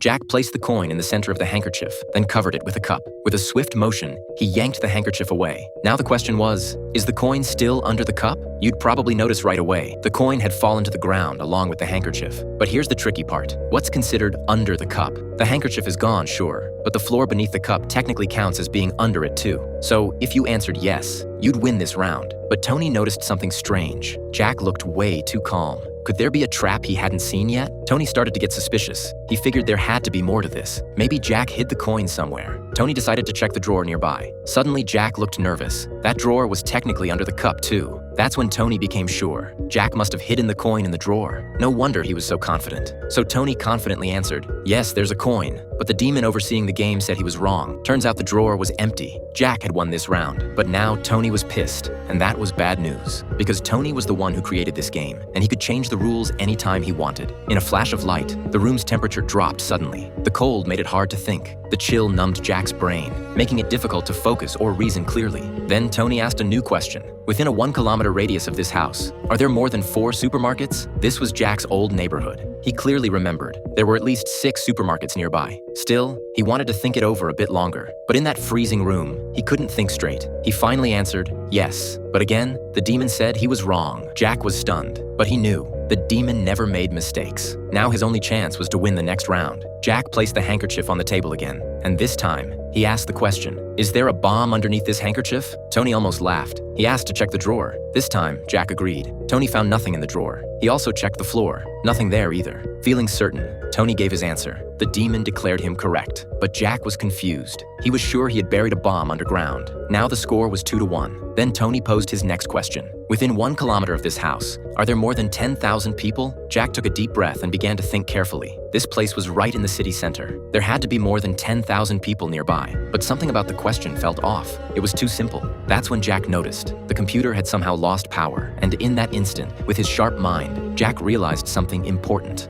Jack placed the coin in the center of the handkerchief, then covered it with a cup. With a swift motion, he yanked the handkerchief away. Now the question was, is the coin still under the cup? You'd probably notice right away. The coin had fallen to the ground along with the handkerchief. But here's the tricky part. What's considered under the cup? The handkerchief is gone, sure, but the floor beneath the cup technically counts as being under it too. So if you answered yes, you'd win this round. But Tony noticed something strange. Jack looked way too calm. Could there be a trap he hadn't seen yet? Tony started to get suspicious. He figured there had to be more to this. Maybe Jack hid the coin somewhere. Tony decided to check the drawer nearby. Suddenly, Jack looked nervous. That drawer was technically under the cup too. That's when Tony became sure. Jack must have hidden the coin in the drawer. No wonder he was so confident. So Tony confidently answered, yes, there's a coin. But the demon overseeing the game said he was wrong. Turns out the drawer was empty. Jack had won this round. But now Tony was pissed. And that was bad news. Because Tony was the one who created this game. And he could change the rules anytime he wanted. In a flash of light, the room's temperature dropped suddenly. The cold made it hard to think. The chill numbed Jack's brain, making it difficult to focus or reason clearly. Then Tony asked a new question. Within a 1-kilometer radius of this house, are there more than 4 supermarkets? This was Jack's old neighborhood. He clearly remembered. There were at least 6 supermarkets nearby. Still, he wanted to think it over a bit longer. But in that freezing room, he couldn't think straight. He finally answered, yes. But again, the demon said he was wrong. Jack was stunned, but he knew. The demon never made mistakes. Now his only chance was to win the next round. Jack placed the handkerchief on the table again, and this time, he asked the question, is there a bomb underneath this handkerchief? Tony almost laughed. He asked to check the drawer. This time, Jack agreed. Tony found nothing in the drawer. He also checked the floor. Nothing there either. Feeling certain, Tony gave his answer. The demon declared him correct, but Jack was confused. He was sure he had buried a bomb underground. Now the score was 2-1. Then Tony posed his next question. Within 1 kilometer of this house, are there more than 10,000 people? Jack took a deep breath and began to think carefully. This place was right in the city center. There had to be more than 10,000 people nearby, but something about the question felt off. It was too simple. That's when Jack noticed. The computer had somehow lost power, and in that instant, with his sharp mind, Jack realized something important.